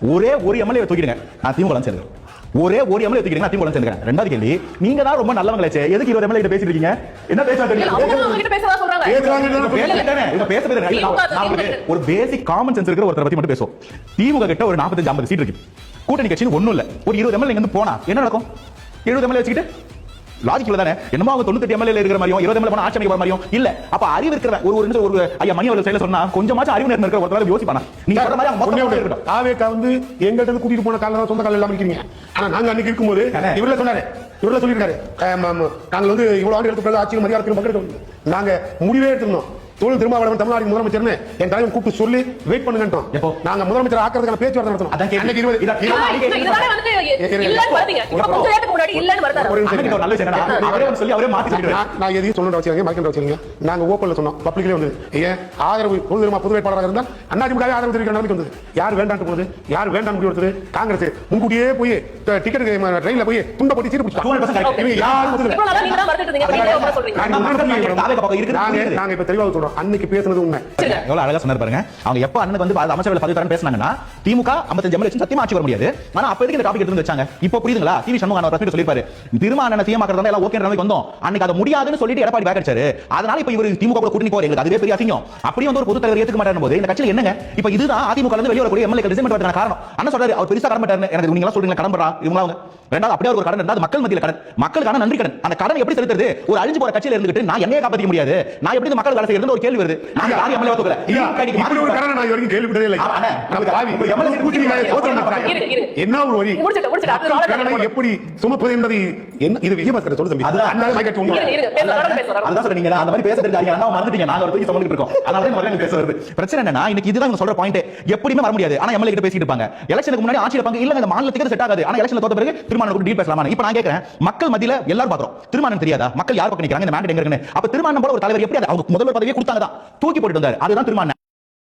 ஒரே ஒரு எம்எல்ஏ தூக்கிடுங்க, நான் திமுக சேர்ந்துக்கிறேன். ஒரே ஒரு எம்எல்ஏ தூக்கிடுங்க, நான் திமுக சேர்ந்துக்கிறேன். ரெண்டாவது கேள்வி, நீங்க தான் ரொம்ப நல்லவங்களே, எதுக்கு 20 எம்எல்ஏ கிட்ட பேசிட்டு இருக்கீங்க? என்ன பேசுறாங்க? ஒரு பேசிக் காமன் சென்ஸ் இருக்கிற ஒருத்தரை பத்தி மட்டும் பேசுவோம். திமுக கிட்ட ஒரு 45-50 சீட் இருக்கு, கூட்டணி கட்சின்னு ஒண்ணும் இல்ல. ஒரு 20 எம்எல்ஏ இங்க போனா என்ன நடக்கும்? 70 எம்எல்ஏ வச்சுக்கிட்டு லாஜிக்கல தானே, என்னமோ அவங்க 98 எம்எல்ஏ இருக்கிற மாதிரியும் 20 எம்எல்ஏ போனா ஆட்சி அமைக்கிற மாதிரியும் இல்ல. அப்ப அறிவு இருக்கிற ஒரு ஐயா மணி அவர்கள் செயல சொன்னா கொஞ்சமாச்சும் அறிவு நேர்மை இருக்கிற ஒருத்தரால யோசிப்பானா? நீங்க சொல்ற மாதிரி மொத்தம் ஆவேக்கா வந்து எங்கள்ட்ட இருந்து கூட்டிட்டு போன கால சொந்த கால எல்லாம் இருக்கீங்க. ஆனா நாங்க அன்னைக்கு இருக்கும்போது இவர்ல சொன்னாரு, இவர்ல சொல்லிருக்காரு, நாங்கள் வந்து இவ்வளவு ஆண்டு எடுத்து ஆட்சியில் மதியாரத்தில் பங்கெடுக்க நாங்க முடிவே எடுத்துருந்தோம். தொழில் திருமாவளவன் தமிழ்நாடு முதலமைச்சர் என் தலைவன் கூப்பிட்டு சொல்லி வெயிட் பண்ணுங்க. நாங்க முதலமைச்சர் ஆக்கிறதுக்கான பேச்சுவார்த்தை நடத்தணும். நான் எதையும் சொல்லணும் அவசியம் மறைக்கின்ற அவசியம். நாங்க ஓப்பன்ல சொன்னோம், பப்ளிக்லயே வந்து ஏன் ஆதரவு தொழில் திருமா பொது வேட்பாளராக இருந்தால் அதிமுக ஆதரவு தெரிவிக்கிற நிலைமைக்கு வந்தது. யார் வேண்டாம் போகுது, யார் வேண்டாம் முடிவு எடுத்தது? காங்கிரஸ் முன்கூட்டியே போய் டிக்கெட் ட்ரெயின்ல போய் துண்ட போட்டு சீட்டு பிடிச்சாங்க. நாங்க இப்ப தெளிவாக சொல்றோம், அன்னைக்கு பேசுனது உண்மை. எவ்வளவு அழகா சொன்னார் பாருங்க. அவங்க எப்ப அண்ணனுக்கு வந்து அமைச்சரவை பதவி தரேன்னு பேசினாங்கன்னா திமுக 55 எம்எல்ஏ சத்தியமா ஆட்சி வர முடியாது. ஆனா அப்ப எதுக்கு இந்த டாபிக் எடுத்து வச்சாங்க? இப்போ புரியுதுங்களா? டிவி சண்முகம் ஒரு பிரச்சனை சொல்லிருப்பாரு, திருமாவளவன் சிஎம் ஆக்குறதா எல்லாம் ஓகே நிலைமைக்கு வந்தோம். அன்னைக்கு அது முடியாதுன்னு சொல்லிட்டு எடப்பாடி பேக் அடிச்சாரு. அதனால இப்ப இவர் திமுக கூட கூட்டணி போறீங்க, எங்களுக்கு அதுவே பெரிய அசிங்கம். அப்படியே வந்து ஒரு பொது தலைவர் ஏத்துக்க மாட்டாரு போது இந்த கட்சியில என்னங்க இப்ப இதுதான் அதிமுக இருந்து வெளியே வரக்கூடிய எம்எல்ஏ ரிசைன் பண்றதுக்கான காரணம். அண்ணா சொல்றாரு அவர் பெருசா கடன் பண்றாரு. எனக்கு நீங்க எல்லாம் சொல்றீங்க கடன் பண்றா இவங்க அவங்க. ரெண்டாவது அப்படியே ஒரு கடன் இருந்தா மக்கள் மத்தியில கடன், மக்களுக்கான நன்றி கடன். அந்த கடன் எப்படி செலுத்துறது? ஒரு அழிஞ்சு போற கட்சியில இருந்துட்டு நான் என்னைய காப்பாத்திக்க முடியாது, நான் எப்படி மக்கள் வேலை செய்யறது ஒரு கேள்வி வருது. நான் யார் எம்எல்ஏ தூக்கல இப்படி ஒரு கடன் நான் வரைக்கும் கேள்விப்பட்டதே இல்லை. என்ன ஒரு வரி எப்படி சுமப்பது என்பது இது விஜயபாஸ்கர் சொல்லு தம்பி. அதனால மைக்கெட் உண்மை அதான் சொல்றீங்க. அந்த மாதிரி பேசுறது அண்ணா மறந்துட்டீங்க, நாங்க ஒரு தூக்கி சொல்லிட்டு இருக்கோம். அதனால தான் முதல்ல பேச வருது. பிரச்சனை என்னன்னா இன்னைக்கு இதுதான் இவங்க சொல்ற பாயிண்ட். எப்படியுமே வர முடியாது. ஆனா எம்எல்ஏ கிட்ட பேசிட்டு இருப்பாங்க. எலெக்ஷனுக்கு முன்னாடி ஆட்சியில இருப்பாங்க. இல்ல இந்த மாநிலத்துக்கு செட் ஆகாது. ஆனா எலெக்ஷன்ல தோத்த பிறகு திருமாவளவன் டீல் பேசலாமா? இப்ப நான் கேக்குறேன், மக்கள் மத்தியில எல்லாரும் பாக்குறோம், திருமாவளவன் தெரியாதா? மக்கள் யார் பக்கம் நிக்கிறாங்க, இந்த மேண்டேட் எங்க இருக்குன்னு. அப்ப திருமாவளவன் போல ஒரு தலைவர் எப்படி அவங்க முதல்வர் பதவியை கொடுத்தாங்க தான் தூக்கி போட்டு வந்தாரு. அதுதான் திருமாவளவன்.